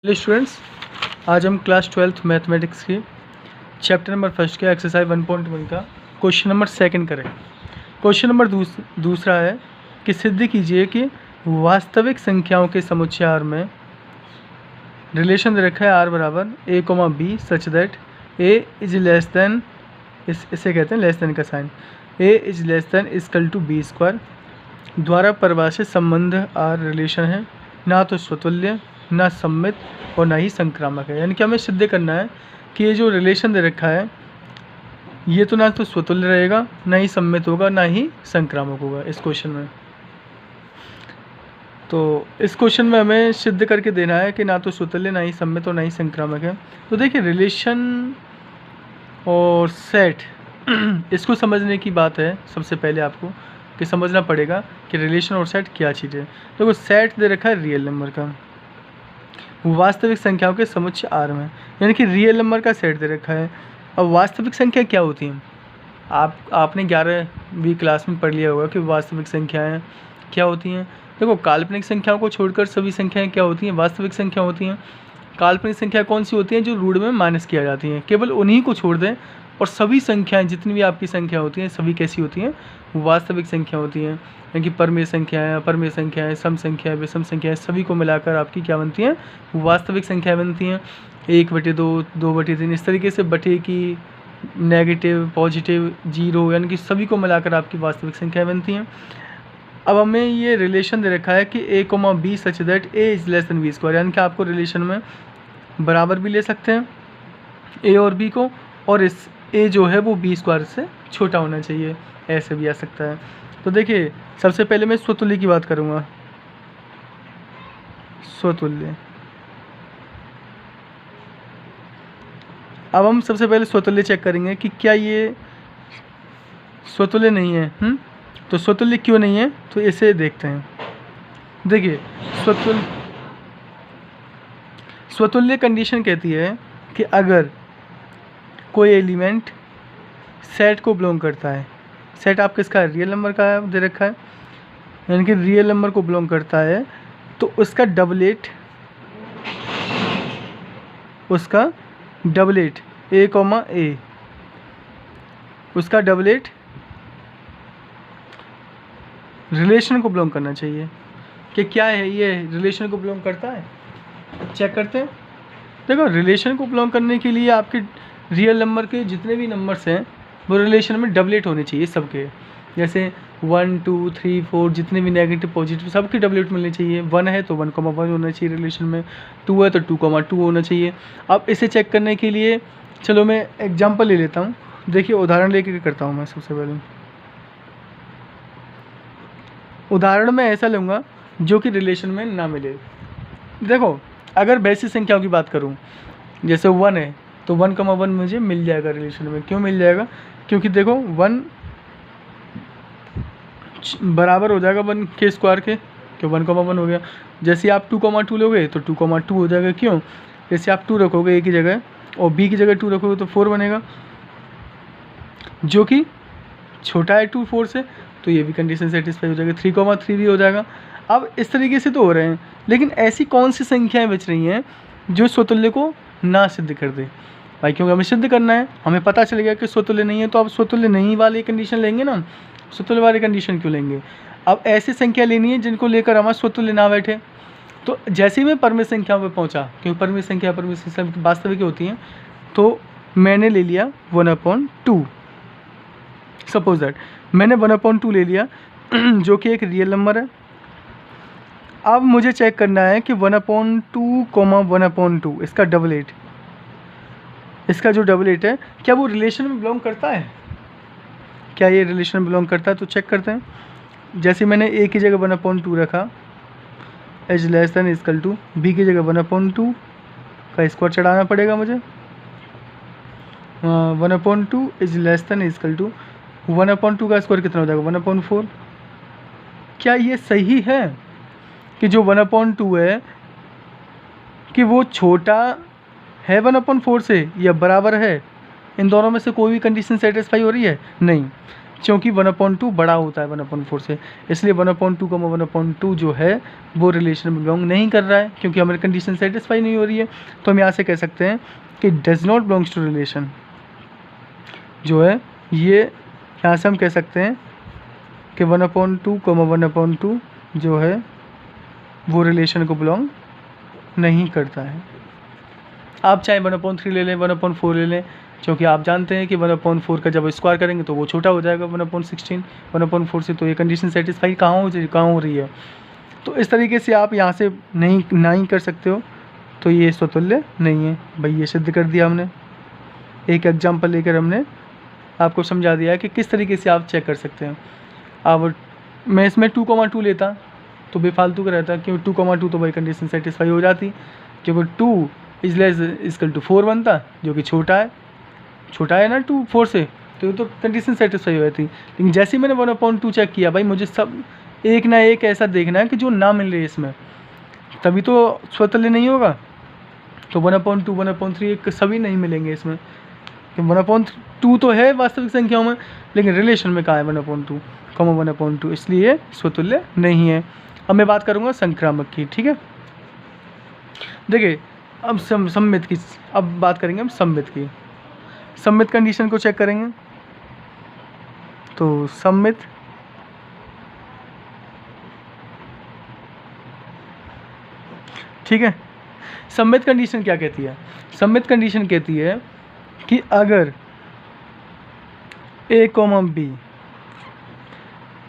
Hello students, आज हम class 12th mathematics की चैप्टर नंबर फर्स्ट के एक्सरसाइज 1.1 का क्वेश्चन नंबर सेकंड करें। क्वेश्चन नंबर दूसरा है कि सिद्ध कीजिए कि वास्तविक संख्याओं के समुच्चय R में रिलेशन दे रखा है R बराबर a, b such that a is less than, इसे कहते हैं लेस देन का sign, a is less than equal to b square द्वारा परिभाषित संबंध R रिलेशन है, ना तो स्वतुल्य, ना सम्मित और ना ही संक्रामक है। यानी कि हमें सिद्ध करना है कि ये जो रिलेशन दे रखा है ये तो ना तो स्वतुल्य रहेगा, ना ही सम्मित होगा, ना ही संक्रामक होगा इस क्वेश्चन में। तो इस क्वेश्चन में हमें सिद्ध करके देना है कि ना तो स्वतुल्य, ना ही सम्मित और ना ही संक्रामक है। तो देखिए, रिलेशन और सेट इसको समझने की बात है सबसे पहले आपको कि समझना पड़ेगा कि रिलेशन और सेट क्या चीज़ है। देखो, सेट दे रखा है रियल नंबर का वास्तविक संख्याओं के समुच्चय R में, यानी कि रियल नंबर का सेट दे रखा है। अब वास्तविक संख्या क्या होती हैं? आपने 11वीं क्लास में पढ़ लिया होगा कि वास्तविक संख्याएं क्या होती हैं। देखो, काल्पनिक संख्याओं को छोड़कर सभी संख्याएं क्या होती हैं? वास्तविक संख्या होती हैं। काल्पनिक संख्या कौन सी होती हैं? जो रूट में माइनस किया जाती हैं, केवल उन्हीं को छोड़ दें और सभी संख्याएं, जितनी भी आपकी संख्या होती हैं, सभी कैसी होती हैं? वास्तविक संख्या होती हैं। यानी कि परमेय संख्याएं, अपरमेय संख्याएं, सम संख्याएं, विषम संख्याएं, सभी को मिलाकर आपकी क्या बनती हैं? वास्तविक संख्याएं बनती हैं। 1/2, 2/3, इस तरीके से बटे की, नेगेटिव, पॉजिटिव, जीरो, यानी कि सभी को मिलाकर आपकी वास्तविक संख्याएं बनती हैं। अब हमें ये रिलेशन दे रखा है कि a, b such that a is less then b square, यानी कि आपको रिलेशन में बराबर भी ले सकते हैं a और b को, और इस a जो है वो b स्क्वायर से छोटा होना चाहिए, ऐसे भी आ सकता है। तो देखिए, सबसे पहले मैं स्वतुल्य की बात करूँगा। स्वतुल्य, अब हम सबसे पहले स्वतुल्य चेक करेंगे कि क्या ये स्वतुल्य नहीं है। तो स्वतुल्य क्यों नहीं है, तो इसे देखते हैं। देखिए, स्वतुल्य कंडीशन कहती है कि अगर कोई एलिमेंट सेट को बिलोंग करता है, सेट आप किसका है? रियल नंबर का दे रखा है, यानी कि रियल नंबर को बिलोंग करता है, तो उसका डबलेट a, उसका डबलेट रिलेशन को बिलोंग करना चाहिए। कि क्या है ये रिलेशन को बिलोंग करता है? चेक करते हैं। देखो, रिलेशन को बिलोंग करने के लिए आपके रियल नंबर के जितने भी नंबर्स हैं वो रिलेशन में डबलेट होने चाहिए सबके। जैसे 1, 2, 3, 4 जितने भी नेगेटिव पॉजिटिव सबके डबलेट मिलने चाहिए। 1 है तो 1,1 होना चाहिए रिलेशन में, 2 है तो 2,2 होना चाहिए। अब इसे चेक करने के लिए चलो मैं एग्जाम्पल ले लेता हूँ। देखिए, उदाहरण लेके करता हूँ मैं। सबसे पहले उदाहरण में ऐसा लूँगा जो कि रिलेशन में ना मिले। देखो, अगर बेसिक संख्याओं की बात करूँ, जैसे 1 है तो 1,1 मुझे मिल जाएगा रिलेशन में। क्यों मिल जाएगा? क्योंकि देखो 1 बराबर हो जाएगा 1 के स्क्वायर के, क्यों 1,1 हो गया। जैसे आप 2,2 लोगे तो 2,2 हो जाएगा। क्यों? जैसे आप 2 रखोगे a की जगह और b की जगह 2 रखोगे तो 4 बनेगा, जो कि छोटा है 2 4 से, तो ये भी कंडीशन सेटिस्फाई हो जाएगा। 3,3 भी हो जाएगा। अब इस तरीके से तो हो रहे हैं, लेकिन ऐसी कौन सी संख्याएं बच रही हैं जो स्वतुल्य को ना सिद्ध कर दे? भाई, क्योंकि हमें सिद्ध करना है, हमें पता चल गया कि स्वतुल्य नहीं है, तो अब स्वतुल्य नहीं वाली कंडीशन लेंगे ना। स्वतुल्य वाली कंडीशन क्यों लेंगे? अब ऐसी संख्या लेनी है जिनको लेकर हमारा स्वतुल्य ना बैठे। तो जैसे ही मैं परमेय संख्याओं पर पहुँचा, क्योंकि परमेय संख्या वास्तविक होती हैं, तो मैंने ले लिया 1/2। सपोज दैट मैंने 1/2 ले लिया जो कि एक रियल नंबर है। अब मुझे चेक करना है कि 1/2, 1/2 इसका डबलेट, इसका जो डबलेट है क्या वो रिलेशन में बिलोंग करता है? क्या ये रिलेशन में बिलोंग करता है? तो चेक करते हैं। जैसे मैंने a की जगह 1/2 रखा, is less than equal to, b की जगह 1/2 का स्क्वायर चढ़ाना पड़ेगा मुझे। 1/2 is less than equal to 1/2 का स्क्वायर कितना हो जाएगा? 1/4। क्या ये सही है कि जो 1/2 है कि वो छोटा है 1/4 से या बराबर है? इन दोनों में से कोई भी कंडीशन सेटिस्फाई हो रही है? नहीं। क्योंकि 1/2 बड़ा होता है 1/4 से, इसलिए 1/2, 1/2 जो है वो रिलेशन में बिलोंग नहीं कर रहा है, क्योंकि हमारी कंडीशन सेटिस्फाई नहीं हो रही है। तो हम यहाँ से कह सकते हैं कि does not belongs to relation जो है, ये यहाँ से हम कह सकते हैं कि 1/2, 1/2 जो है वो रिलेशन को बिलोंग नहीं करता है। आप चाहे 1/3 ले लें, 1/4 ले लें, क्योंकि आप जानते हैं कि 1/4 का जब स्क्वायर करेंगे तो वो छोटा हो जाएगा 1/16 1/4 से। तो ये कंडीशन सेटिस्फाई कहाँ हो रही है। तो इस तरीके से आप यहाँ से नहीं कर सकते हो, तो ये स्वतुल्य नहीं है भाई। ये सिद्ध कर दिया हमने, एक एग्जाम्पल लेकर हमने आपको समझा दिया है कि किस तरीके से आप चेक कर सकते हैं। अब मैं इसमें 2,2 लेता तो बेफालतू का रहता, क्योंकि 2,2 तो भाई कंडीशन सेटिस्फाई हो जाती, क्योंकि 2 इज लेस इक्वल टू 4 बनता, जो कि छोटा है ना 2 4 से, तो कंडीशन सेटिस्फाई हो जाती। लेकिन जैसे ही मैंने 1/2 चेक किया, भाई मुझे सब एक ना एक ऐसा देखना है कि जो ना मिल रही है इसमें, तभी तो स्वतुल्य नहीं होगा। तो 1/2 1/3 सभी नहीं मिलेंगे इसमें, कि 1/2 तो है वास्तविक संख्याओं में, लेकिन रिलेशन में कहाँ है 1/2, 1/2, इसलिए स्वतुल्य नहीं है। अब मैं बात करूँगा संक्रामक की, ठीक है। देखिए अब सम्मित की, अब बात करेंगे हम सम्मित की। सम्मित कंडीशन को चेक करेंगे, तो सम्मित ठीक है। सम्मित कंडीशन क्या कहती है? सम्मित कंडीशन कहती है कि अगर A, B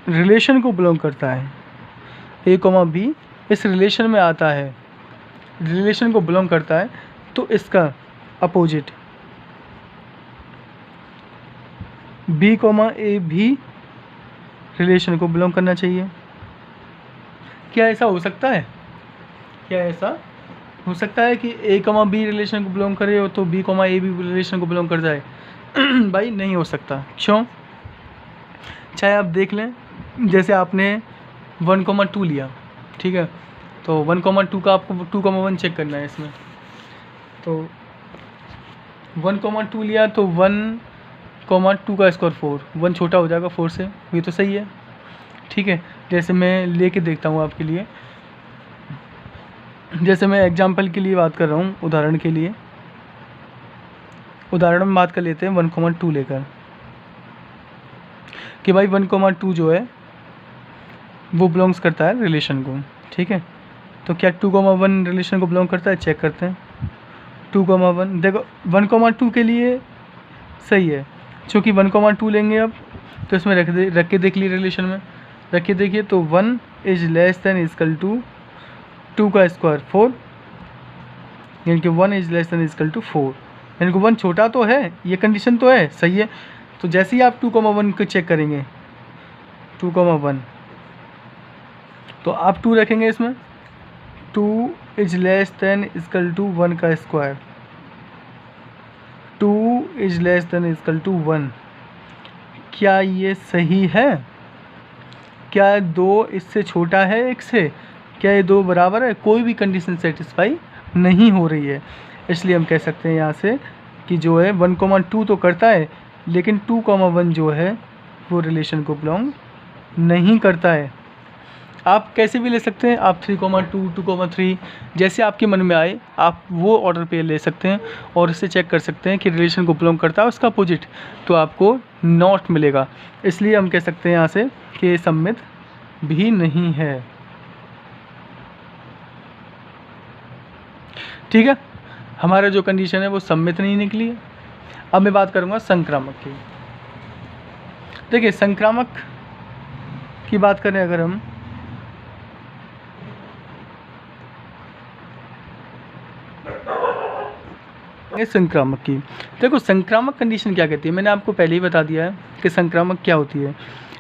रिलेशन को बिलोंग करता है, A, B इस रिलेशन में आता है, रिलेशन को बिलोंग करता है, तो इसका अपोजिट B, A भी रिलेशन को बिलोंग करना चाहिए। क्या ऐसा हो सकता है? क्या ऐसा हो सकता है कि A, B रिलेशन को बिलोंग करे तो B, A भी रिलेशन को बिलोंग कर जाए? भाई नहीं हो सकता। क्यों? चाहे आप देख लें, जैसे आपने 1,2 लिया, ठीक है, तो 1,2 का आपको 2,1 चेक करना है इसमें। तो 1,2 लिया तो 1,2 का स्क्वायर 4, 1 छोटा हो जाएगा 4 से, ये तो सही है, ठीक है। जैसे मैं लेके देखता हूँ आपके लिए, जैसे मैं एग्जाम्पल के लिए बात कर रहा हूँ, उदाहरण के लिए, उदाहरण में बात कर लेते हैं 1,2 लेकर, कि भाई 1,2 जो है वो बिलोंग्स करता है रिलेशन को, ठीक है। तो क्या 2,1 रिलेशन को बिलोंग करता है? चेक करते हैं। 2,1 देखो 1,2 के लिए सही है, क्योंकि 1,2 लेंगे अब, तो इसमें रख के देख लिए, रिलेशन में रख के देखिए, तो 1 is less than equal to 2 का स्क्वायर 4, यानी कि 1 is less than equal to 4, यानी कि 1 छोटा तो है, ये कंडीशन तो है, सही है। तो जैसे ही आप 2,1 को चेक करेंगे, 2,1, तो आप 2 रखेंगे इसमें, 2 is less than equal to 1 का square, 2 is less than equal to 1। क्या ये सही है? क्या 2 इससे छोटा है 1 से? क्या ये 2 बराबर है? कोई भी कंडीशन सेटिस्फाई नहीं हो रही है। इसलिए हम कह सकते हैं यहाँ से कि जो है 1,2 तो करता है, लेकिन 2,1 जो है वो रिलेशन को बिलोंग नहीं करता है। आप कैसे भी ले सकते हैं, आप 3,2, 2,3 जैसे आपके मन में आए आप वो ऑर्डर पे ले सकते हैं, और इससे चेक कर सकते हैं कि रिलेशन को बिलोंग करता है उसका अपोजिट, तो आपको नॉट मिलेगा। इसलिए हम कह सकते हैं यहाँ से कि सम्मित भी नहीं है, ठीक है। हमारा जो कंडीशन है वो सम्मित नहीं निकली है। अब मैं बात करूँगा संक्रामक की। देखिए संक्रामक की बात करें अगर हम, संक्रामक की, देखो संक्रामक कंडीशन क्या कहती है, मैंने आपको पहले ही बता दिया है कि संक्रामक क्या होती है।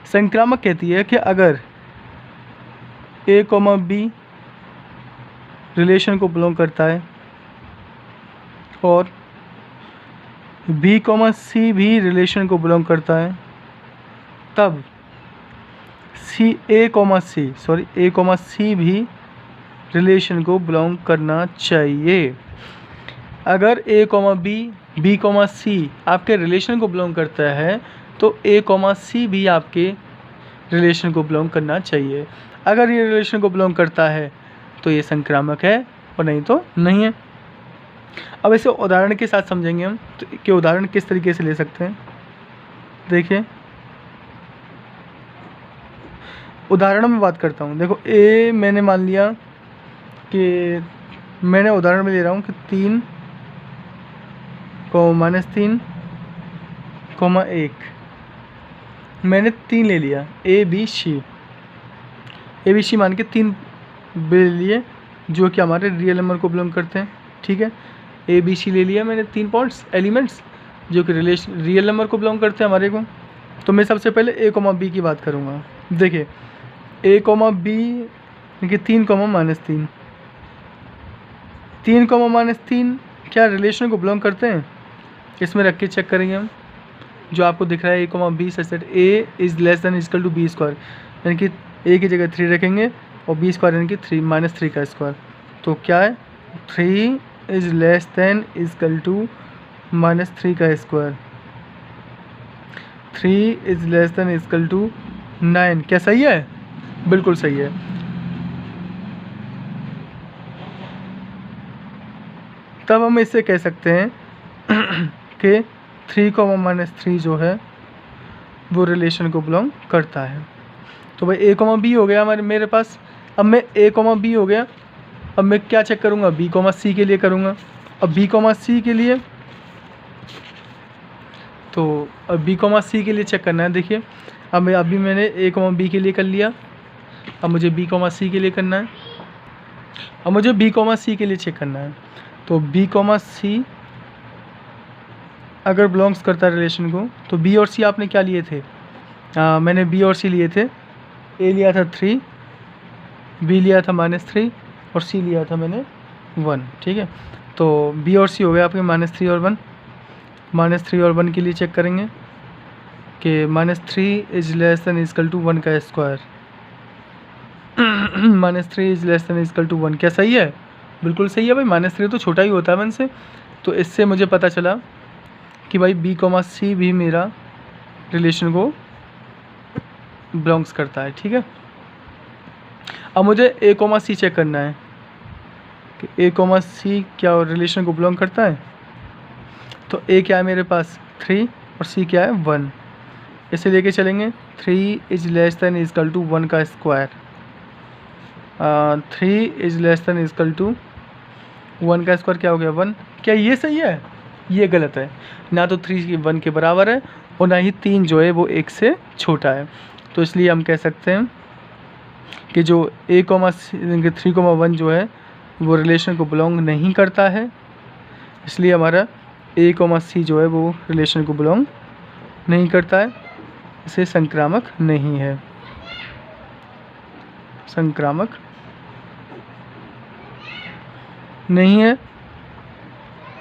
संक्रामक कहती है कि अगर A, B रिलेशन को बिलोंग करता है और B, C भी रिलेशन को बिलोंग करता है, तब A, C भी रिलेशन को बिलोंग करना चाहिए। अगर A, B, C आपके रिलेशन को बिलोंग करता है, तो ए कॉमा सी भी आपके रिलेशन को बिलोंग करना चाहिए। अगर ये रिलेशन को बिलोंग करता है तो ये संक्रामक है और नहीं तो नहीं है। अब इसे उदाहरण के साथ समझेंगे हम तो कि उदाहरण किस तरीके से ले सकते हैं। देखिए उदाहरणों में बात करता हूँ। देखो ए मैंने मान लिया कि मैंने उदाहरण में ले रहा हूँ कि 3 -3 1 मैंने 3 ले लिया ए बी सी मान के 3 ले लिए जो कि हमारे रियल नंबर को बिलोंग करते हैं। ठीक है, ए बी सी ले लिया मैंने 3 पॉइंट्स एलिमेंट्स जो कि रियल नंबर को बिलोंग करते हैं हमारे को। तो मैं सबसे पहले ए कॉमा बी की बात करूँगा। देखिए ए कॉमा बी देखिए 3 -3 3 क्या रिलेशन को बिलोंग करते हैं? इसमें रख के चेक करेंगे हम। जो आपको दिख रहा है A comma B such that A is less than equal to B square, यानी कि ए की जगह 3 रखेंगे और बी स्क्वायर यानी कि 3 -3 का स्क्वायर। तो क्या है 3 is less than equal to -3 का square, 3 is less than equal to 9। क्या सही है? बिल्कुल सही है। तब हम इससे कह सकते हैं कि 3 -3 जो है वो रिलेशन को बिलोंग करता है। तो भाई ए कॉमा बी हो गया मेरे पास। अब मैं ए कॉमा बी हो गया, अब मैं क्या चेक करूँगा? बी कॉमा सी के लिए करूँगा। अब बी कॉमा सी के लिए तो अब बी कॉमा सी के लिए चेक करना है। देखिए अब अभी मैंने ए कॉमा बी के लिए कर लिया, अब मुझे बी कॉमा सी के लिए करना है। अब मुझे बी कॉमा सी के लिए चेक करना है। तो बी कॉमा सी अगर बिलोंग्स करता है रिलेशन को तो बी और सी आपने क्या लिए थे? मैंने बी और सी लिए थे। ए लिया था 3, बी लिया था -3 और सी लिया था मैंने 1। ठीक है, तो बी और सी हो गया आपके -3 और 1। -3 और 1 के लिए चेक करेंगे कि -3 is less than equal to 1 का square. -3 is less than equal to 1। क्या सही है? बिल्कुल सही है भाई। -3 तो छोटा ही होता है 1 से। तो इससे मुझे पता चला कि भाई बी कॉमा सी भी मेरा रिलेशन को बिलोंग्स करता है। ठीक है, अब मुझे ए कॉमा सी चेक करना है कि ए कॉमा सी क्या रिलेशन को बिलोंग करता है। तो ए क्या है मेरे पास 3 और सी क्या है 1। इसे लेके चलेंगे 3 is less than equal to 1 का square, 3 is less than equal to 1 का स्क्वायर क्या हो गया 1। क्या ये सही है? ये गलत है। ना तो 3 1 के बराबर है और ना ही 3 जो है वो 1 से छोटा है। तो इसलिए हम कह सकते हैं कि जो ए कॉमा 3,1 जो है वो रिलेशन को बिलोंग नहीं करता है। इसलिए हमारा ए कॉमा सी जो है वो रिलेशन को बिलोंग नहीं करता है, इसे संक्रामक नहीं है, संक्रामक नहीं है।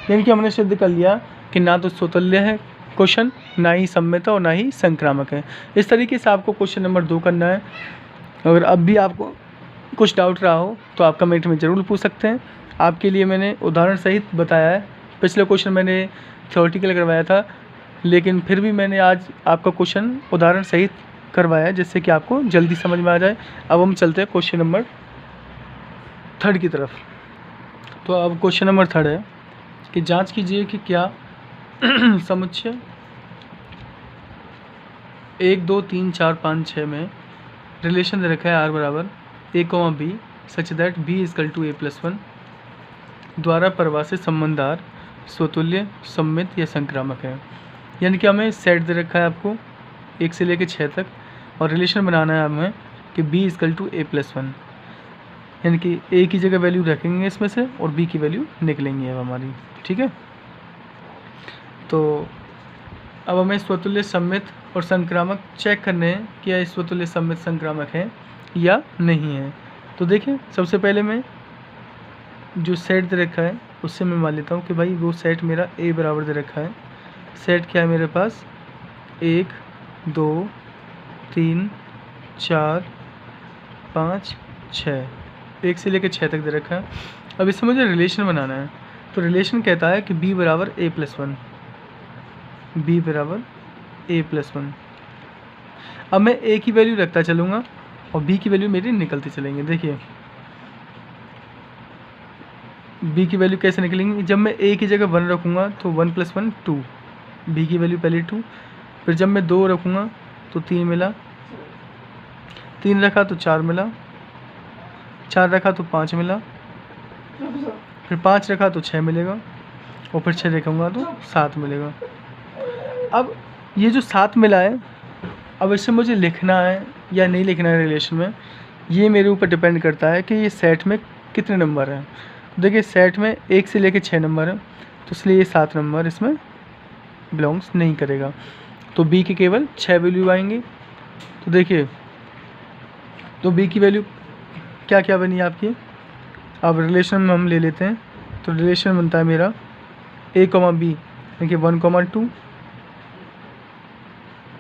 यानी कि हमने सिद्ध कर लिया कि ना तो स्वतुल्य है क्वेश्चन, ना ही सम्मित और ना ही संक्रामक है। इस तरीके से आपको क्वेश्चन नंबर 2 करना है। अगर अब भी आपको कुछ डाउट रहा हो तो आप कमेंट में ज़रूर पूछ सकते हैं। आपके लिए मैंने उदाहरण सहित बताया है। पिछले क्वेश्चन मैंने थ्योरेटिकल करवाया था, लेकिन फिर भी मैंने आज आपका क्वेश्चन उदाहरण सहित करवाया है जिससे कि आपको जल्दी समझ में आ जाए। अब हम चलते हैं क्वेश्चन नंबर 3 की तरफ। तो अब क्वेश्चन नंबर 3 है कि जांच कीजिए कि क्या समुच्चय 1 2 3 4 5 6 में रिलेशन दे रखा है r बराबर a, b such that b equal to a+1 द्वारा परिभाषित संबंध r स्वतुल्य, सम्मित या संक्रामक है। यानी कि हमें सेट दे रखा है आपको 1 से लेकर 6 तक और रिलेशन बनाना है हमें कि b इक्वल टू a+1, यानी कि a की जगह वैल्यू रखेंगे इसमें से और b की वैल्यू निकलेंगी अब हमारी। ठीक है, तो अब हमें स्वतुल्य, सम्मित और संक्रामक चेक करने हैं कि यह स्वतुल्य, सम्मित, संक्रामक है या नहीं है। तो देखिए सबसे पहले मैं जो सेट दे रखा है उससे मैं मान लेता हूँ कि भाई वो सेट मेरा a बराबर दे रखा है। सेट क्या है मेरे पास 1 2 3 4 5 6, 1 से लेकर 6 तक दे रखा है। अब इससे मुझे रिलेशन बनाना है। तो रिलेशन कहता है कि b बराबर a+1, b बराबर a+1। अब मैं a की वैल्यू रखता चलूँगा और b की वैल्यू मेरी निकलती चलेंगी। देखिए b की वैल्यू कैसे निकलेंगी, जब मैं a की जगह 1 रखूँगा तो 1 + 1 2, b की वैल्यू पहले 2, फिर जब मैं 2 रखूँगा तो 3 मिला, 3 रखा तो 4 मिला, 4 रखा तो 5 मिला, फिर 5 रखा तो 6 मिलेगा, और फिर 6 रखूँगा तो 7 मिलेगा। अब ये जो 7 मिला है, अब इसे मुझे लिखना है या नहीं लिखना है रिलेशन में, ये मेरे ऊपर डिपेंड करता है कि ये सेट में कितने नंबर हैं। देखिए सेट में 1 से लेकर 6 नंबर है, तो इसलिए ये 7 नंबर इसमें बिलोंग्स नहीं करेगा। तो b की केवल 6 वैल्यू आएंगी। तो देखिए तो b की वैल्यू क्या क्या बनी आपकी। अब रिलेशन में हम ले लेते हैं, तो रिलेशन बनता है मेरा a, b, देखिए 1, 2,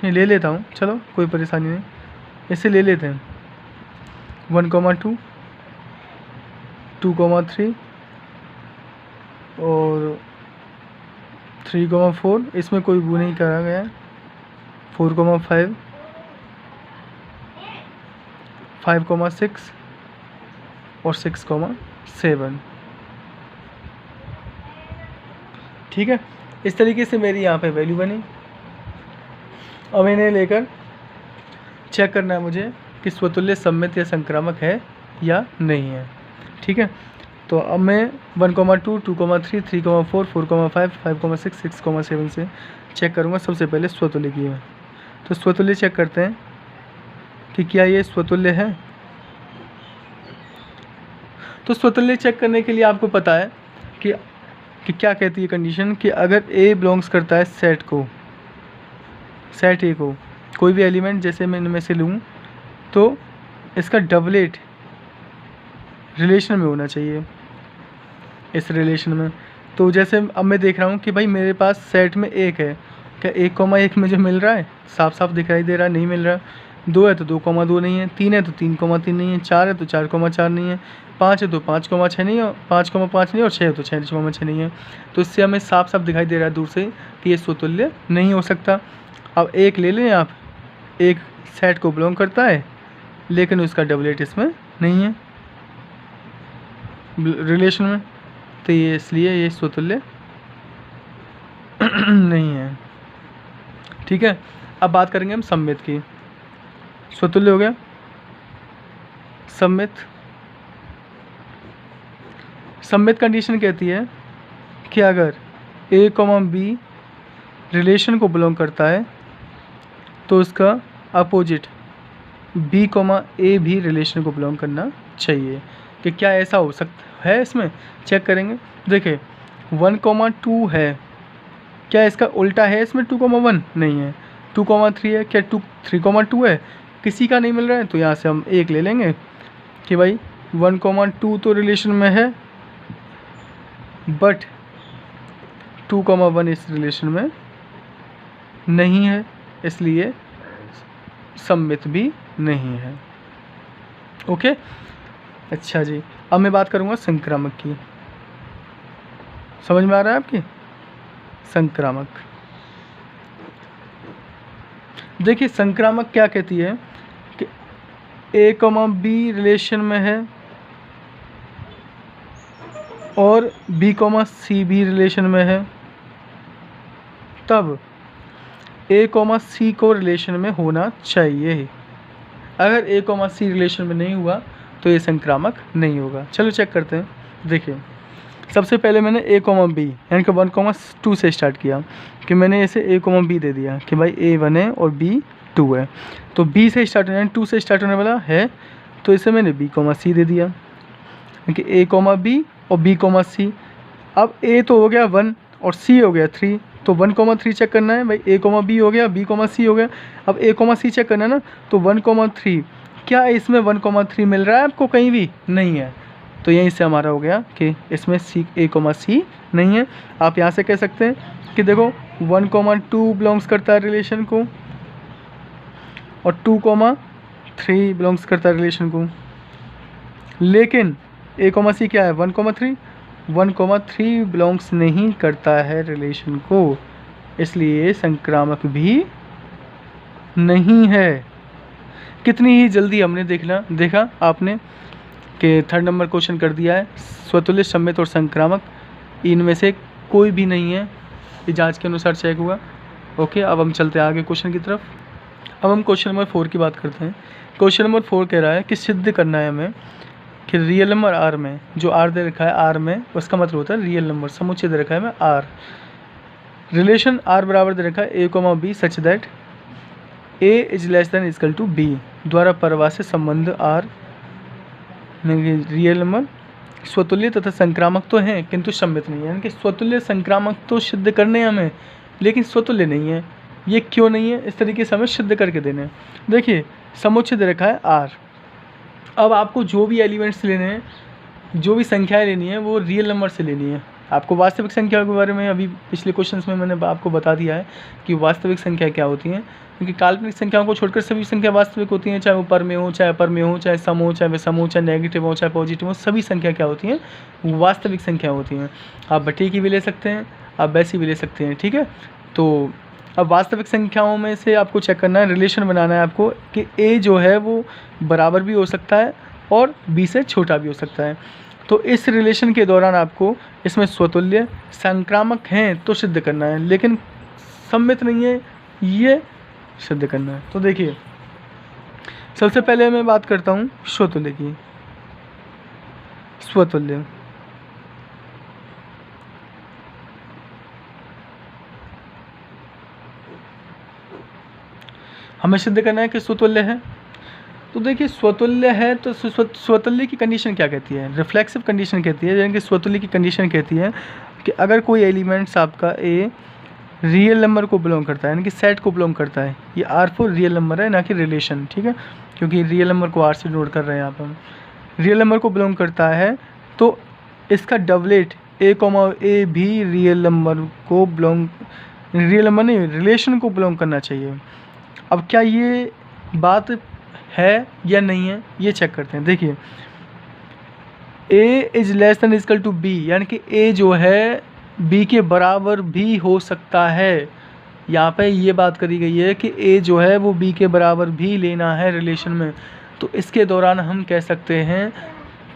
ये ले लेता हूँ, चलो कोई परेशानी नहीं, इसे ले लेते हैं 1, 2, 2, 3 और 3, 4, इसमें कोई वो नहीं करा गया है, 4, 5, 5, 6 और 6, 7। ठीक है, इस तरीके से मेरी यहाँ पे वैल्यू बनी। अब इन्हें लेकर चेक करना है मुझे कि स्वतुल्य सममित या संक्रामक है या नहीं है। ठीक है, तो अब मैं 1, 2, 2, 3, 3, 4, 4, 5, 5, 6, 6, 7 से चेक करूँगा। सबसे पहले स्वतुल्य की है, तो स्वतुल्य चेक करते हैं कि क्या ये स्वतुल्य है। तो स्वतुल्य चेक करने के लिए आपको पता है कि क्या कहती है कंडीशन, कि अगर A बिलोंग्स करता है सेट को, सेट A को, कोई भी एलिमेंट जैसे मैं इनमें से लूँ, तो इसका डबलेट रिलेशन में होना चाहिए, इस रिलेशन में। तो जैसे अब मैं देख रहा हूँ कि भाई मेरे पास सेट में 1 है, क्या 1, 1 मुझे मिल रहा है, साफ साफ दिखाई दे रहा है, नहीं मिल रहा है। 2 है तो 2, 2 नहीं है, 3 है तो 3, 3 नहीं है, 4 है तो 4, 4 नहीं है, 5 है तो 5, 6 नहीं है, 5, 5 नहीं, और 6 है तो 6, 6 नहीं है। तो इससे हमें साफ साफ दिखाई दे रहा है दूर से कि ये स्वतुल्य नहीं हो सकता। अब 1 ले लें आप, 1 सेट को बिलोंग करता है लेकिन उसका डबलेट इसमें नहीं है रिलेशन में, तो ये इसलिए ये स्वतुल्य नहीं है। ठीक है, अब बात करेंगे हम सममित की। स्वतुल्य हो गया, सममित। सममित कंडीशन कहती है कि अगर A, B रिलेशन को बिलोंग करता है तो उसका अपोजिट B, A भी रिलेशन को बिलोंग करना चाहिए। कि क्या ऐसा हो सकता है, इसमें चेक करेंगे। देखिए 1, 2 है, क्या इसका उल्टा है इसमें 2, 1 नहीं है, 2, 3 है, क्या 3, 2 है, किसी का नहीं मिल रहा है। तो यहाँ से हम 1 ले लेंगे कि भाई 1, 2 तो रिलेशन में है बट 2, 1 इस रिलेशन में नहीं है, इसलिए सममित भी नहीं है। ओके, अच्छा जी, अब मैं बात करूँगा संक्रामक की। समझ में आ रहा है आपकी संक्रामक। देखिए संक्रामक क्या कहती है कि A, B रिलेशन में है और B, C भी रिलेशन में है, तब A, C को रिलेशन में होना चाहिए। अगर A, C रिलेशन में नहीं हुआ तो ये संक्रामक नहीं होगा। चलो चेक करते हैं। देखिए सबसे पहले मैंने A, B यानी कि 1, 2 से स्टार्ट किया कि मैंने इसे A, B दे दिया कि भाई A 1 है और B 2 है। तो B से स्टार्ट यानी 2 से स्टार्ट होने वाला है, तो इसे मैंने B, C दे दिया कि A, B और B, C। अब A तो हो गया 1 और C हो गया 3, तो 1, 3 चेक करना है भाई। A, B हो गया, B, C हो गया। अब A, C चेक करना है ना, तो 1, 3 क्या इसमें 1, 3 मिल रहा है आपको, कहीं भी नहीं है। तो यहीं से हमारा हो गया कि इसमें A, C नहीं है। आप यहाँ से कह सकते हैं कि देखो 1, 2 बिलोंग्स करता है रिलेशन को और 2, 3 बिलोंग्स करता है रिलेशन को, लेकिन A, C क्या है 1, 3, 1, 3 बिलोंग्स नहीं करता है रिलेशन को, इसलिए संक्रामक भी नहीं है। कितनी ही जल्दी हमने देखा आपने कि 3rd नंबर क्वेश्चन कर दिया है, स्वतुल्य, सम्मित और संक्रामक इनमें से कोई भी नहीं है, ये जांच के अनुसार चेक हुआ। ओके, अब हम चलते हैं आगे क्वेश्चन की तरफ। अब हम क्वेश्चन नंबर 4 की बात करते हैं। क्वेश्चन नंबर 4 कह रहा है कि सिद्ध करना है हमें कि रियल नंबर आर में, जो आर दे रखा है आर में, उसका मतलब होता है रियल नंबर, समुच्चय दे रखा है हमें आर, रिलेशन आर बराबर दे रखा है A comma B such that A is less than equal to B द्वारा परिभाषित संबंध आर रियल नंबर स्वतुल्य तथा संक्रामक तो हैं किंतु सम्मित नहीं है। यानी कि स्वतुल्य संक्रामक तो सिद्ध करने हैं हमें, लेकिन स्वतुल्य नहीं है। ये क्यों नहीं है, इस तरीके से हमें सिद्ध करके देने हैं। देखिए समुच्चय दे रखा है आर, अब आपको जो भी एलिमेंट्स लेने हैं, जो भी संख्याएं लेनी है, वो रियल नंबर से लेनी है। आपको वास्तविक संख्या के बारे में अभी पिछले क्वेश्चंस में मैंने आपको बता दिया है कि वास्तविक संख्या क्या होती हैं, क्योंकि काल्पनिक संख्याओं को छोड़कर सभी संख्या वास्तविक होती हैं, चाहे वो पर में हो, चाहे अपर में हो, चाहे सम हो, चाहे विषम हो, चाहे नेगेटिव हो, चाहे पॉजिटिव हो, सभी संख्या क्या होती हैं, वास्तविक संख्या होती हैं। आप बटे की भी ले सकते हैं, आप वैसी भी ले सकते हैं, ठीक है। तो अब वास्तविक संख्याओं में से आपको चेक करना है, रिलेशन बनाना है आपको कि ए जो है वो बराबर भी हो सकता है और बी से छोटा भी हो सकता है। तो इस रिलेशन के दौरान आपको इसमें स्वतुल्य संक्रामक हैं तो सिद्ध करना है, लेकिन सम्मित नहीं है, ये सिद्ध करना है। तो देखिए सबसे पहले मैं बात करता हूँ स्वतुल्य की। स्वतुल्य हमें सिद्ध करना है कि स्वतुल्य है। तो देखिए स्वतुल्य है तो स्वतुल्य की कंडीशन क्या कहती है, रिफ्लेक्सिव कंडीशन कहती है, यानी कि स्वतुल्य की कंडीशन कहती है कि अगर कोई एलिमेंट्स आपका ए रियल नंबर को बिलोंग करता है, यानी कि सेट को बिलोंग करता है, ये R4 रियल नंबर है ना कि रिलेशन, ठीक है, क्योंकि रियल नंबर को R से नोट कर रहे हैं यहाँ पर, रियल नंबर को बिलोंग करता है, तो इसका डबलेट ए भी रियल नंबर को बिलोंग, रियल नंबर नहीं, रिलेशन को बिलोंग करना चाहिए। अब क्या ये बात है या नहीं है, ये चेक करते हैं। देखिए A is less than equal to B, यानी कि ए जो है बी के बराबर भी हो सकता है। यहाँ पे ये बात करी गई है कि ए जो है वो बी के बराबर भी लेना है रिलेशन में। तो इसके दौरान हम कह सकते हैं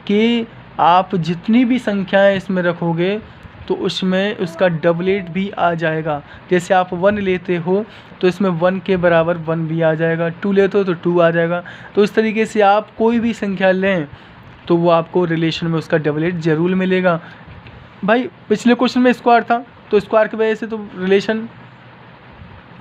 कि आप जितनी भी संख्याएं इसमें रखोगे तो उसमें उसका डबलेट भी आ जाएगा। जैसे आप 1 लेते हो तो इसमें 1 के बराबर 1 भी आ जाएगा, 2 लेते हो तो 2 आ जाएगा। तो इस तरीके से आप कोई भी संख्या लें तो वो आपको रिलेशन में उसका डबलेट ज़रूर मिलेगा। भाई पिछले क्वेश्चन में स्क्वायर था, तो स्क्वायर की वजह से तो रिलेशन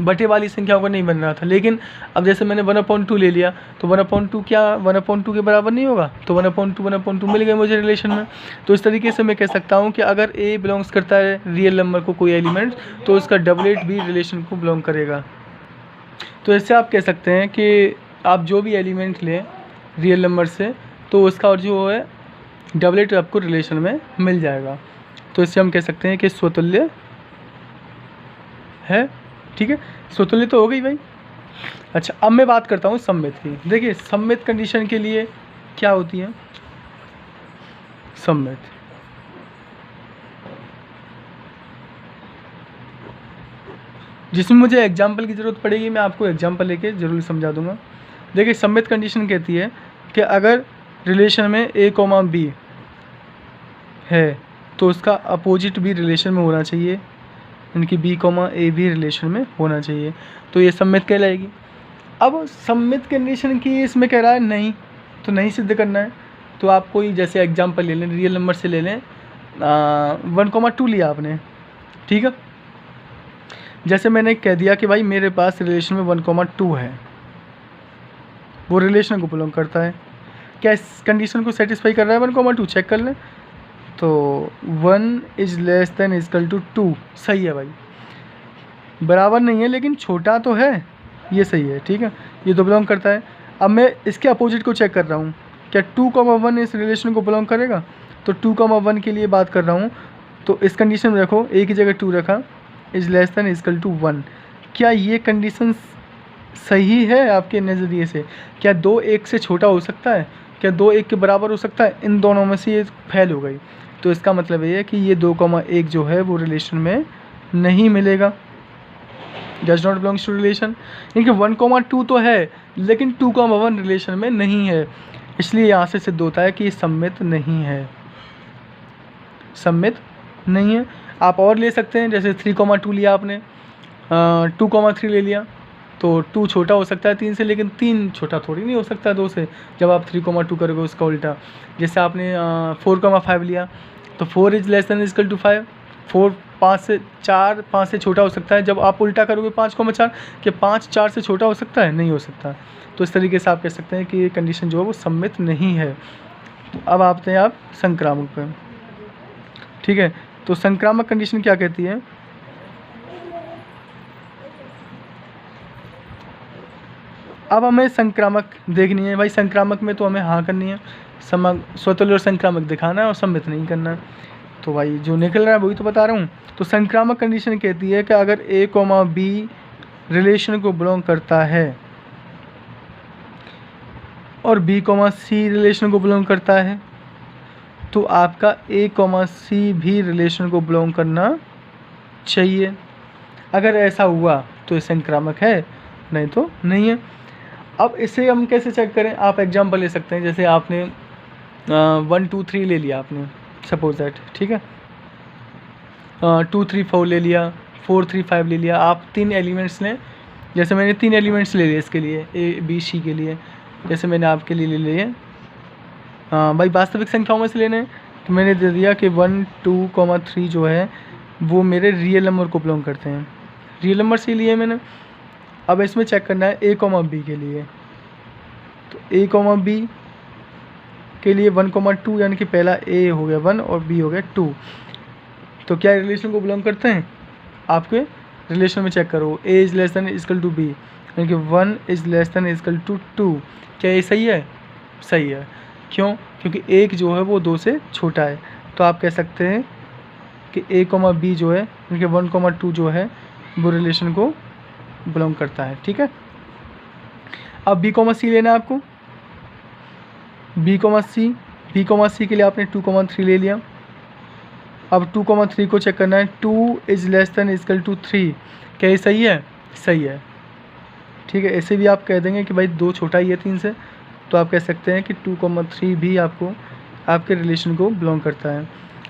बटे वाली संख्याओं का नहीं बन रहा था, लेकिन अब जैसे मैंने 1/2 ले लिया तो 1/2 क्या 1/2 के बराबर नहीं होगा, तो 1/2 मिल गए मुझे रिलेशन में। तो इस तरीके से मैं कह सकता हूँ कि अगर ए बिलोंग्स करता है रियल नंबर को कोई एलिमेंट, तो उसका डबलेट भी रिलेशन को बिलोंग करेगा। तो इससे आप कह सकते हैं कि आप जो भी एलिमेंट लें रियल नंबर से, तो उसका और जो है डबलेट आपको रिलेशन में मिल जाएगा। तो इससे हम कह सकते हैं कि स्वतुल्य है, ठीक है। स्वतुल्य तो हो गई भाई। अच्छा, अब मैं बात करता हूँ सम्मित की। देखिए सम्मित कंडीशन के लिए क्या होती है, सम्मित जिसमें मुझे एग्जाम्पल की ज़रूरत पड़ेगी, मैं आपको एग्जाम्पल लेके ज़रूर समझा दूंगा। देखिए सम्मित कंडीशन कहती है कि अगर रिलेशन में ए कोमा बी है तो उसका अपोजिट भी रिलेशन में होना चाहिए, यानी कि बी कोमा ए भी रिलेशन में होना चाहिए, तो ये सम्मित कहलाएगी। अब सम्मित कंडीशन की इसमें कह रहा है नहीं, तो नहीं सिद्ध करना है। तो आप कोई जैसे एग्जांपल ले लें, रियल नंबर से ले लें, 1,2 लिया आपने, ठीक है। जैसे मैंने कह दिया कि भाई मेरे पास रिलेशन में 1,2 है, वो रिलेशन को बिलोंग करता है। क्या इस कंडीशन को सेटिस्फाई कर रहा है 1,2? चेक कर लें। तो 1 is less than equal to 2 सही है भाई, बराबर नहीं है लेकिन छोटा तो है, ये सही है, ठीक है, ये तो बिलोंग करता है। अब मैं इसके अपोजिट को चेक कर रहा हूँ, क्या 2,1 इस रिलेशन को बिलोंग करेगा? तो 2,1 के लिए बात कर रहा हूँ, तो इस कंडीशन में रखो, एक ही जगह 2 रखा, is less than equal to 1। क्या ये कंडीशन सही है आपके नज़रिए से? क्या 2 1 से छोटा हो सकता है? क्या 2 1 के बराबर हो सकता है? इन दोनों में से ये फेल हो गई, तो इसका मतलब ये है कि ये 2,1 जो है वो रिलेशन में नहीं मिलेगा। Does not belongs to relation, यानी कि 1,2 तो है लेकिन 2,1 रिलेशन में नहीं है, इसलिए यहाँ से सिद्ध होता है कि ये सम्मित नहीं है, सम्मित नहीं है। आप और ले सकते हैं, जैसे 3,2 लिया आपने, 2,3 ले लिया, तो 2 छोटा हो सकता है 3 से, लेकिन 3 छोटा थोड़ी नहीं हो सकता 2 से, जब आप 3,2 करोगे उसका उल्टा। जैसे आपने 4,5 लिया, तो 4 is less than equal to 5, 4 5 से छोटा हो सकता है, जब आप उल्टा करोगे 5,4, कि 5 4 से छोटा हो सकता है, नहीं हो सकता। तो इस तरीके से आप कह सकते हैं कि ये कंडीशन जो है वो सम्मित नहीं है। तो अब आते हैं आप संक्रामक पे, ठीक है। तो संक्रामक कंडीशन क्या कहती है, अब हमें संक्रामक देखनी है भाई। संक्रामक में तो हमें हाँ करनी है, स्वतुल्य और संक्रामक दिखाना है और सम्मित नहीं करना है। तो भाई जो निकल रहा है वही तो बता रहा हूँ। तो संक्रामक कंडीशन कहती है कि अगर A, B रिलेशन को बिलोंग करता है और B, C रिलेशन को बिलोंग करता है, तो आपका A, C भी रिलेशन को बिलोंग करना चाहिए। अगर ऐसा हुआ तो ये संक्रामक है, नहीं तो नहीं है। अब इसे हम कैसे चेक करें, आप एग्जांपल ले सकते हैं। जैसे आपने 1 2 3 ले लिया आपने, सपोज दैट, ठीक है, 2 3 4 ले लिया, 4 3 5 ले लिया। आप 3 एलिमेंट्स लें, जैसे मैंने 3 एलिमेंट्स ले लिए इसके लिए, A B C के लिए, जैसे मैंने आपके लिए ले लिए। भाई वास्तविक संख्याओं में से लेने हैं, तो मैंने दे दिया कि 1 2 3 जो है वो मेरे रियल नंबर को बिलोंग करते हैं, रियल नंबर से लिए मैंने। अब इसमें चेक करना है A, B के लिए, तो A, B के लिए 1, 2, यानी कि पहला A हो गया 1 और B हो गया 2, तो क्या रिलेशन को बिलोंग करते हैं? आपके रिलेशन में चेक करो, A is less than equal to B, यानी कि 1 is less than equal to 2। क्या ये सही है? सही है। क्यों? क्योंकि 1 जो है वो 2 से छोटा है। तो आप कह सकते हैं कि A, B जो है, यानी कि 1, 2 जो है वो रिलेशन को बिलोंग करता है, ठीक है। अब B, C लेना है आपको, B, C के लिए आपने 2, 3 ले लिया। अब 2, 3 को चेक करना है, 2 is less than equal to 3। क्या ये सही है? सही है, ठीक है। ऐसे भी आप कह देंगे कि भाई 2 छोटा ही है 3 से, तो आप कह सकते हैं कि 2, 3 भी आपको आपके रिलेशन को बिलोंग करता है।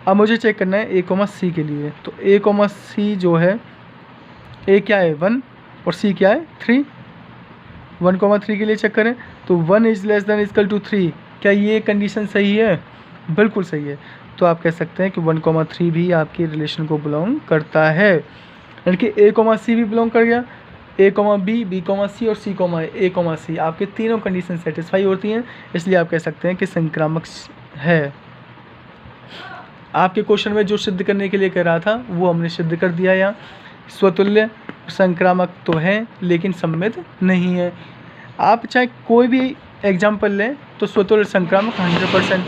अब मुझे चेक करना है A, C के लिए, तो A, C जो है, A क्या है 1 और C क्या है 3। 1, 3 के लिए चेक करें, तो 1 is less than equal to 3। क्या ये कंडीशन सही है? बिल्कुल सही है। तो आप कह सकते हैं कि 1, 3 भी आपकी रिलेशन को बिलोंग करता है, यानी कि A, C भी बिलोंग कर गया। A, B, B, C और C, A, C आपके तीनों कंडीशन सेटिस्फाई होती हैं, इसलिए आप कह सकते हैं कि संक्रामक है। आपके क्वेश्चन में जो सिद्ध करने के लिए कह रहा था वो हमने सिद्ध कर दिया। यहाँ स्वतुल्य संक्रामक तो है लेकिन सम्मित नहीं है। आप चाहे कोई भी एग्जाम्पल लें तो स्वतुल्य संक्रामक 100%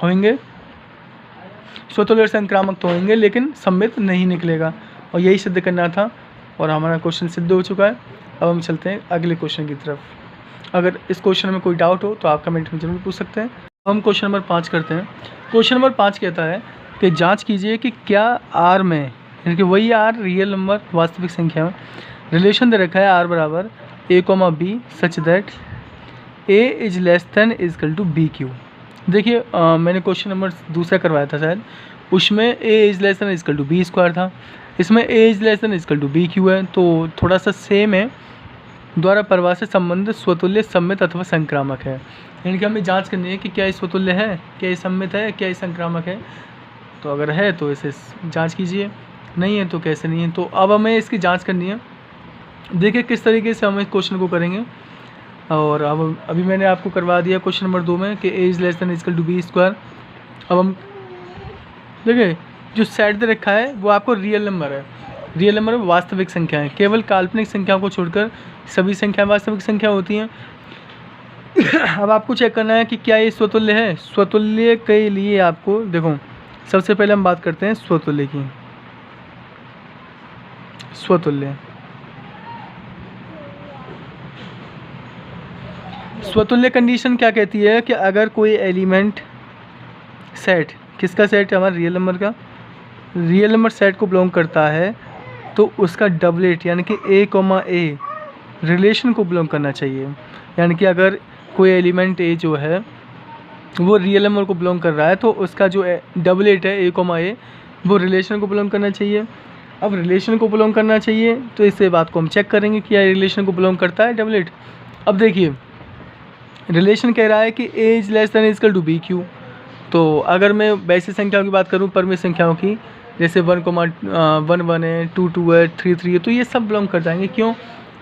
होंगे, स्वतुल्य संक्रामक तो होंगे लेकिन सम्मित नहीं निकलेगा, और यही सिद्ध करना था और हमारा क्वेश्चन सिद्ध हो चुका है। अब हम चलते हैं अगले क्वेश्चन की तरफ। अगर इस क्वेश्चन में कोई डाउट हो तो आप कमेंट में जरूर पूछ सकते हैं। हम क्वेश्चन नंबर 5 करते हैं। क्वेश्चन नंबर 5 कहता है कि जांच कीजिए कि क्या R में, यानी कि वही R रियल नंबर वास्तविक संख्या में रिलेशन दे रखा है R बराबर A, B such that A is less than equal to B cube. देखिए मैंने क्वेश्चन नंबर दूसरा करवाया था शायद, उसमें A is less than equal to B square था, इसमें A is less than equal to B cube है, तो थोड़ा सा सेम है। द्वारा परिभाषित संबंध स्वतुल्य, सम्मित अथवा संक्रामक है, यानी कि हमें जांच करनी है कि क्या ये स्वतुल्य है, क्या ये सम्मित है, क्या ये संक्रामक है। तो अगर है तो इसे जांच कीजिए, नहीं है तो कैसे नहीं है। तो अब हमें इसकी जांच करनी है। देखिए किस तरीके से हम इस क्वेश्चन को करेंगे। और अब अभी मैंने आपको करवा दिया क्वेश्चन नंबर 2 में कि A is less than equal to B square. अब हम देखिए जो सेट दे रखा है वो आपको रियल नंबर है, रियल नंबर में वास्तविक संख्या है, केवल काल्पनिक संख्याओं को छोड़कर सभी संख्याएं वास्तविक संख्या होती हैं। अब आपको चेक करना है कि क्या ये स्वतुल्य है। स्वतुल्य के लिए आपको देखो, सबसे पहले हम बात करते हैं स्वतुल्य की। स्वतुल्य कंडीशन क्या कहती है कि अगर कोई एलिमेंट सेट, किसका सेट है, हमारा रियल नंबर का, रियल नंबर सेट को बिलोंग करता है तो उसका डबलेट यानी कि ए कॉमा ए रिलेशन को बिलोंग करना चाहिए। यानी कि अगर कोई एलिमेंट ए जो है वो रियल नंबर को बिलोंग कर रहा है तो उसका जो डबलेट है ए कॉमा ए वो रिलेशन को बिलोंग करना चाहिए। अब रिलेशन को बिलोंग करना चाहिए तो इससे बात को हम चेक करेंगे कि क्या रिलेशन को बिलोंग करता है डबलेट। अब देखिए रिलेशन कह रहा है कि A is less than equal to B cube. तो अगर मैं वैसी संख्याओं की बात करूँ परमेय संख्याओं की, जैसे 1 है, 2 है, 3 है, तो ये सब बिलोंग कर जाएंगे। क्यों?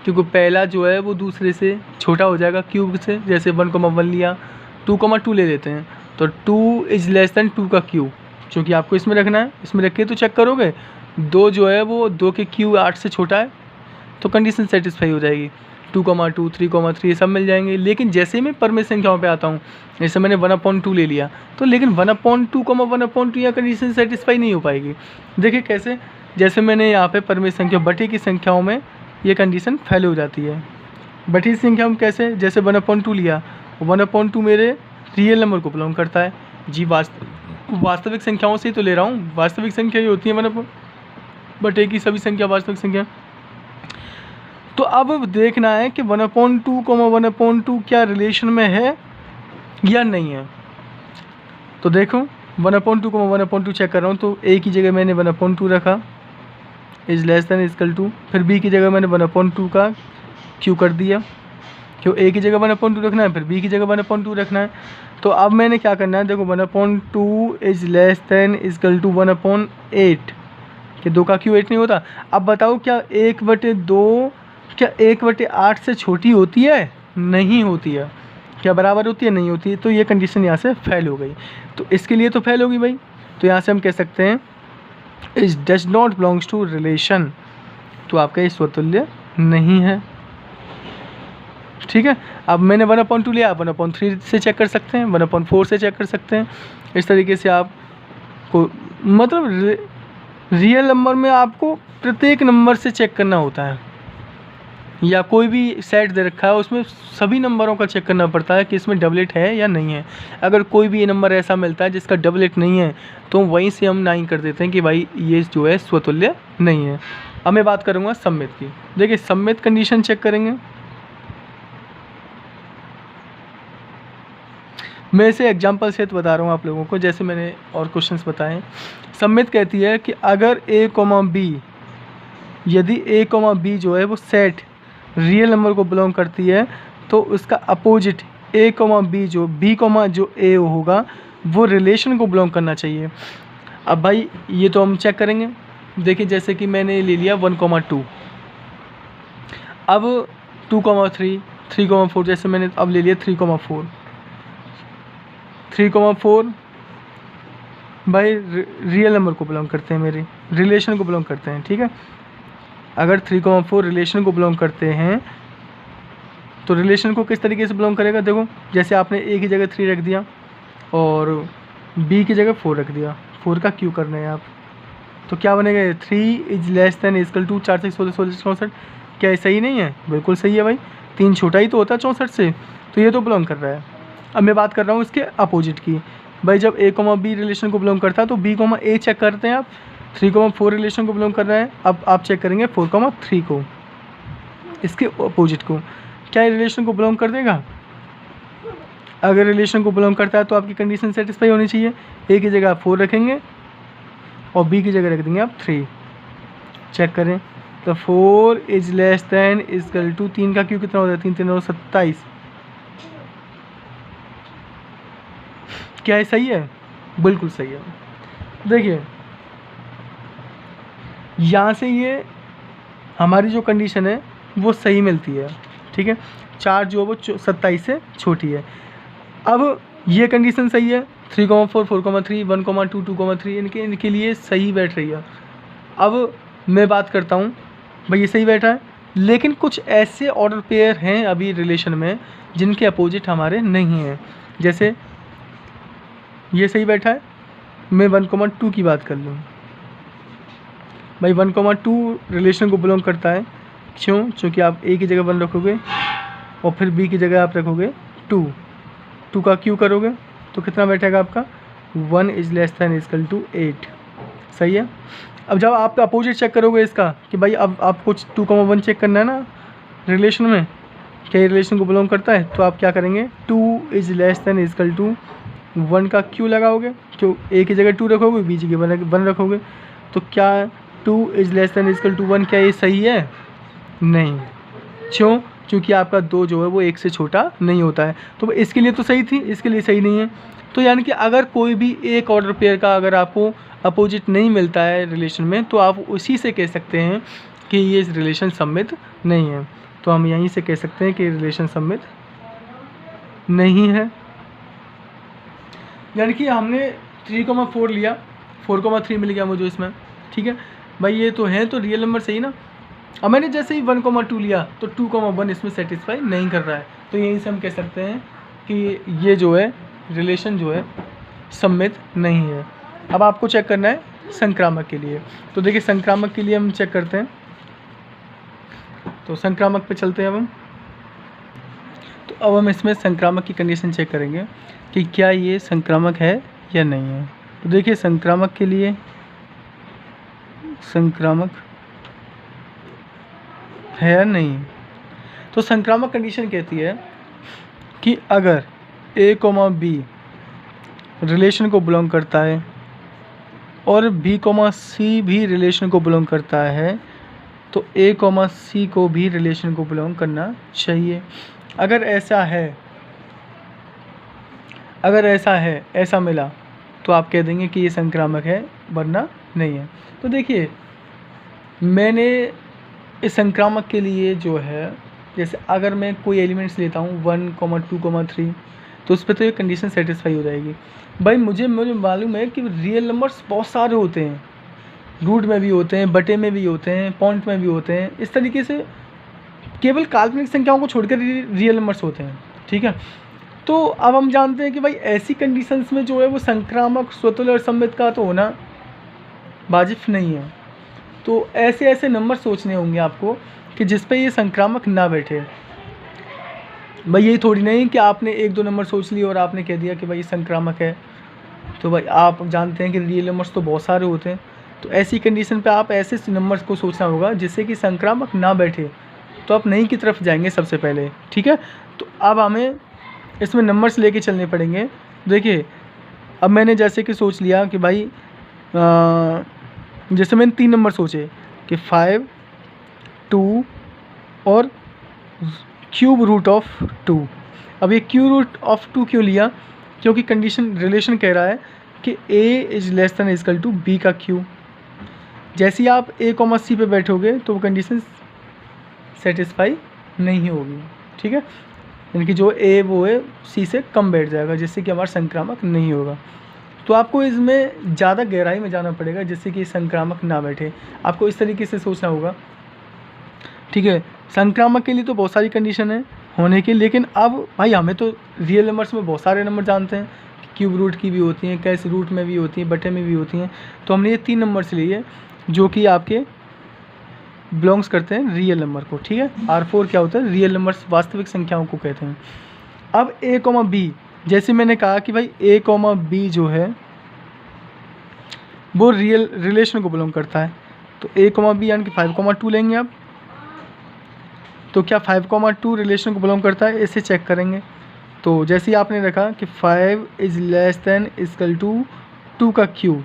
क्योंकि पहला जो है वो दूसरे से छोटा हो जाएगा क्यूब से। जैसे 1 लिया, 2 ले लेते हैं तो 2 इज़ लेस दैन 2 का क्यूब, क्योंकि आपको इसमें रखना है। इसमें रख के तो चेक करोगे 2 जो है वो 2 के क्यूब 8 से छोटा है तो कंडीशन सेटिस्फाई हो जाएगी। 2, 3, ये सब मिल जाएंगे। लेकिन जैसे मैं परमेय संख्याओं पे आता हूँ, जैसे मैंने 1/2 ले लिया तो लेकिन 1/2, 1/2 यह कंडीशन सेटिस्फाई नहीं हो पाएगी। देखिए कैसे, जैसे मैंने यहाँ पे परमेय संख्या बटे की संख्याओं में ये कंडीशन फेल हो जाती है। बटे की संख्या में कैसे, जैसे 1/2 लिया, 1/2 मेरे रियल नंबर को बिलोंग करता है जी। वास्तविक संख्याओं से ही तो ले रहा हूँ, वास्तविक संख्या ही होती है 1 बटे की सभी संख्या वास्तविक संख्या। तो अब देखना है कि 1/2, 1/2 क्या रिलेशन में है या नहीं है। तो देखो 1/2, 1/2 चेक कर रहा हूँ तो ए की जगह मैंने 1/2 रखा is less than equal to, फिर बी की जगह मैंने 1/2 का क्यू कर दिया। क्यों? ए की जगह 1/2 रखना है, फिर बी की जगह 1/2 रखना है। तो अब मैंने क्या करना है, देखो 1/2 is less than equal to 1/8 कि 2 का क्यू 8 नहीं होता। अब बताओ क्या 1/2 क्या 1/8 से छोटी होती है? नहीं होती है। क्या बराबर होती है? नहीं होती है। तो ये कंडीशन यहाँ से फेल हो गई। तो इसके लिए तो फेल होगी भाई। तो यहाँ से हम कह सकते हैं is does not belongs to relation, तो आपका ये स्वतुल्य नहीं है। ठीक है। अब मैंने 1/2 लिया, 1/3 से चेक कर सकते हैं, 1/4 से चेक कर सकते हैं। इस तरीके से आप को मतलब रियल नंबर में आपको प्रत्येक नंबर से चेक करना होता है, या कोई भी सेट दे रखा है उसमें सभी नंबरों का चेक करना पड़ता है कि इसमें डबलेट है या नहीं है। अगर कोई भी नंबर ऐसा मिलता है जिसका डबलेट नहीं है तो वहीं से हम नाइन कर देते हैं कि भाई ये जो है स्वतुल्य नहीं है। अब मैं बात करूँगा सम्मित की। देखिए सम्मित कंडीशन चेक करेंगे। मैं इसे एग्जाम्पल से तो बता रहा हूँ आप लोगों को, जैसे मैंने और क्वेश्चंस बताए। सम्मित कहती है कि अगर ए कॉमा बी, यदि ए कॉमा बी जो है वो सेट रियल नंबर को बिलोंग करती है तो उसका अपोजिट ए कॉमा बी जो बी कॉमा जो ए होगा वो रिलेशन को बिलोंग करना चाहिए। अब भाई ये तो हम चेक करेंगे। देखिए जैसे कि मैंने ले लिया 1,2, अब 2,3, 3,4, जैसे मैंने अब ले लिया 3,4, 3,4 भाई रियल नंबर को बिलोंग करते हैं, मेरे रिलेशन को बिलोंग करते हैं। ठीक है, अगर 3,4 रिलेशन को बिलोंग करते हैं तो रिलेशन को किस तरीके से बिलोंग करेगा। देखो जैसे आपने ए की जगह 3 रख दिया और बी की जगह 4 रख दिया, 4 का क्यू करना है आप, तो क्या बनेगा 3 is less than equal to 4 से 16, 16 से 64। क्या ये सही नहीं है? बिल्कुल सही है भाई, 3 छोटा ही तो होता है 64 से, तो ये तो बिलोंग कर रहा है। अब मैं बात कर रहा हूँ इसके अपोजिट की। भाई जब ए कॉमा बी रिलेशन को बिलोंग करता है तो बी कॉमा ए चेक करते हैं आप, 3,4 रिलेशन को बिलोंग कर रहा है। अब आप चेक करेंगे 4,3 को, इसके अपोजिट को, क्या रिलेशन को बिलोंग कर देगा? अगर रिलेशन को बिलोंग करता है तो आपकी कंडीशन सेटिस्फाई होनी चाहिए। ए की जगह आप 4 रखेंगे और बी की जगह रख देंगे आप 3। चेक करें तो 4 is less than equal to 3 का क्यू कितना होता है? 3 3 27। क्या है सही है? बिल्कुल सही है। देखिए यहाँ से ये हमारी जो कंडीशन है वो सही मिलती है। ठीक है, 4 जो है वो 27 से छोटी है। अब ये कंडीशन सही है, 3,4, 4,3, 1,2, 2,3 इनके लिए सही बैठ रही है। अब मैं बात करता हूँ भाई ये सही बैठा है, लेकिन कुछ ऐसे ऑर्डर पेयर हैं अभी रिलेशन में जिनके अपोजिट हमारे नहीं हैं। जैसे ये सही बैठा है, मैं 1,2 की बात कर लूँ भाई, 1,2 रिलेशन को बिलोंग करता है। क्यों? क्योंकि आप ए की जगह 1 रखोगे और फिर बी की जगह आप रखोगे 2, 2 का क्यू करोगे तो कितना बैठेगा आपका? 1 is less than equal to 8। सही है। अब जब आप अपोजिट चेक करोगे इसका कि भाई अब आपको 2,1 चेक करना है ना रिलेशन में, क्या रिलेशन को बिलोंग करता है, तो आप क्या करेंगे 2 is less than equal to 1 का क्यू लगाओगे, क्यों ए की जगह 2 रखोगे, बी की जगह 1 रखोगे, तो क्या 2 is less than equal to 1 क्या ये सही है? नहीं। क्यों? क्योंकि आपका 2 जो है वो 1 से छोटा नहीं होता है। तो इसके लिए तो सही थी, इसके लिए सही नहीं है। तो यानी कि अगर कोई भी एक ऑर्डर पेयर का अगर आपको अपोजिट नहीं मिलता है रिलेशन में, तो आप उसी से कह सकते हैं कि ये रिलेशन सममित नहीं है। तो हम यहीं से कह सकते हैं कि रिलेशन सममित नहीं है। यानी कि हमने 3,4 लिया, 4,3 मिल गया मुझे इसमें, ठीक है भाई, ये तो है तो रियल नंबर सही ना। अब मैंने जैसे ही 1,2 लिया तो 2,1 इसमें सेटिस्फाई नहीं कर रहा है, तो यहीं से हम कह सकते हैं कि ये जो है रिलेशन जो है सममित नहीं है। अब आपको चेक करना है संक्रामक के लिए, तो देखिए संक्रामक के लिए हम चेक करते हैं, तो संक्रामक पे चलते हैं अब हम। तो अब हम इसमें संक्रामक की कंडीशन चेक करेंगे कि क्या ये संक्रामक है या नहीं है। तो देखिए संक्रामक के लिए संक्रामक है या नहीं, तो संक्रामक कंडीशन कहती है कि अगर A, B रिलेशन को बिलोंग करता है और B, C भी रिलेशन को बिलोंग करता है, तो A, C को भी रिलेशन को बिलोंग करना चाहिए। अगर ऐसा है, ऐसा मिला, तो आप कह देंगे कि ये संक्रामक है, वरना नहीं है। तो देखिए मैंने इस संक्रामक के लिए जो है, जैसे अगर मैं कोई एलिमेंट्स लेता हूँ 1, 2, 3, तो उस पर तो ये कंडीशन सेटिस्फाई हो जाएगी। भाई मुझे मालूम है कि रियल नंबर्स बहुत सारे होते हैं, रूट में भी होते हैं, बटे में भी होते हैं, पॉइंट में भी होते हैं, इस तरीके से केवल काल्पनिक संख्याओं को छोड़कर रियल नंबर्स होते हैं, ठीक है। तो अब हम जानते हैं कि भाई ऐसी कंडीशंस में जो है वो संक्रामक, स्वतुल्य और सममित का तो होना वाजिब नहीं है। तो ऐसे नंबर सोचने होंगे आपको कि जिस पे ये संक्रामक ना बैठे। भाई यही थोड़ी नहीं कि आपने 1-2 नंबर सोच लिए और आपने कह दिया कि भाई संक्रामक है। तो भाई आप जानते हैं कि रियल नंबर्स तो बहुत सारे होते हैं, तो ऐसी कंडीशन पे आप ऐसे नंबर्स को सोचना होगा जिससे कि संक्रामक ना बैठे, तो आप नहीं की तरफ जाएंगे सबसे पहले, ठीक है। तो अब हमें इसमें नंबर्स लेके चलने पड़ेंगे। देखिए अब मैंने जैसे कि सोच लिया कि भाई जैसे मैंने 3 नंबर सोचे कि 5, 2 और क्यूब रूट ऑफ 2। अब ये क्यूब रूट ऑफ 2 क्यों लिया? क्योंकि कंडीशन रिलेशन कह रहा है कि a is less than equal to b का क्यूब। जैसे ही आप A, C पे बैठोगे तो वो कंडीशन सेटिस्फाई नहीं होगी, ठीक है। यानी कि जो A वो है C से कम बैठ जाएगा, जिससे कि हमारा संक्रामक नहीं होगा। तो आपको इसमें ज़्यादा गहराई में जाना पड़ेगा जिससे कि संक्रामक ना बैठे। आपको इस तरीके से सोचना होगा, ठीक है। संक्रामक के लिए तो बहुत सारी कंडीशन है होने की, लेकिन अब भाई हमें तो रियल नंबर्स में बहुत सारे नंबर जानते हैं, क्यूब रूट की भी होती हैं, कैश रूट में भी होती हैं, बटे में भी होती हैं। तो हमने ये 3 नंबर्स लिए जो कि आपके बिलोंग्स करते हैं रियल नंबर को, ठीक है। R4 क्या होता है? रियल नंबर्स, वास्तविक संख्याओं को कहते हैं। अब A, B, जैसे मैंने कहा कि भाई A, B जो है वो रियल रिलेशन को बिलोंग करता है, तो A, B यानी कि 5, 2 लेंगे आप। तो क्या 5, 2 रिलेशन को बिलोंग करता है, इसे चेक करेंगे। तो जैसे ही आपने रखा कि 5 is less than equal to 2 का क्यूब,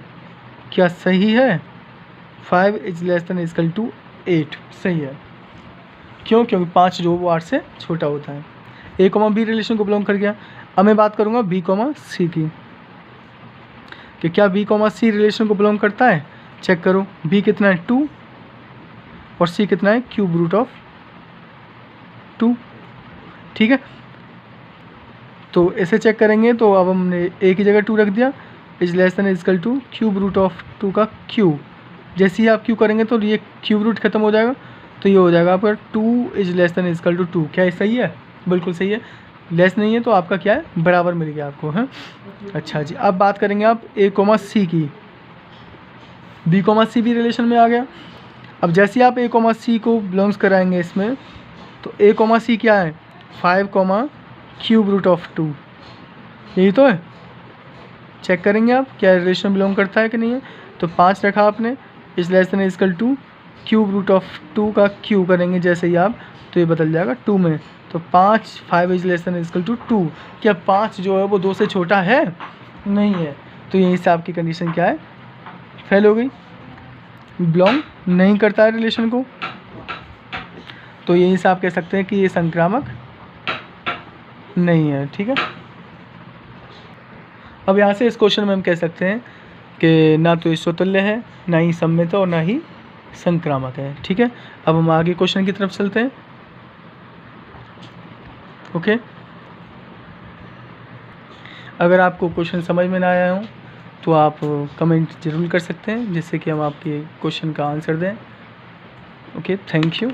क्या सही है? 5 is less than equal to 8, सही है। क्यों? क्योंकि 5 जो वो 8 से छोटा होता है। A, B रिलेशन को बिलोंग कर गया। अब मैं बात करूँगा B, C की, कि क्या B, C रिलेशन को बिलोंग करता है। चेक करो, B कितना है 2 और C कितना है क्यूब रूट ऑफ 2, ठीक है। तो ऐसे चेक करेंगे तो अब हमने A की जगह 2 रख दिया, is less than equal to cube root of 2 का क्यूब। जैसे ही आप क्यू करेंगे तो ये क्यूब रूट खत्म हो जाएगा, तो ये हो जाएगा आपका 2 is less than equal to 2। क्या ये सही है? बिल्कुल सही है। लेस नहीं है तो आपका क्या है, बराबर मिल गया आपको, है। अच्छा जी, अब बात करेंगे आप A, C की। B, C भी रिलेशन में आ गया। अब जैसे ही आप A, C को बिलोंग्स कराएंगे इसमें, तो A, C क्या है? 5, क्यूब रूट ऑफ 2, यही तो है। चेक करेंगे आप क्या रिलेशन बिलोंग करता है कि नहीं है। तो 5 रखा आपने, is less than equal to cube root of 2 का क्यू करेंगे जैसे ही आप, तो ये बदल जाएगा 2 में। तो 5 is less than equal to 2। क्या 5 जो है वो 2 से छोटा है? नहीं है। तो यहीं से आपकी कंडीशन क्या है? फेल हो गई, बिलोंग नहीं करता है रिलेशन को। तो यहीं से आप कह सकते हैं कि ये संक्रामक नहीं है। ठीक है, अब यहाँ से इस क्वेश्चन में हम कह सकते हैं कि ना तो ये स्वतुल्य है, ना ही सम्मित और ना ही संक्रामक है। ठीक है, अब हम आगे क्वेश्चन की तरफ चलते हैं। ओके, अगर आपको क्वेश्चन समझ में ना आया हो तो आप कमेंट जरूर कर सकते हैं, जिससे कि हम आपके क्वेश्चन का आंसर दें। Okay, thank you.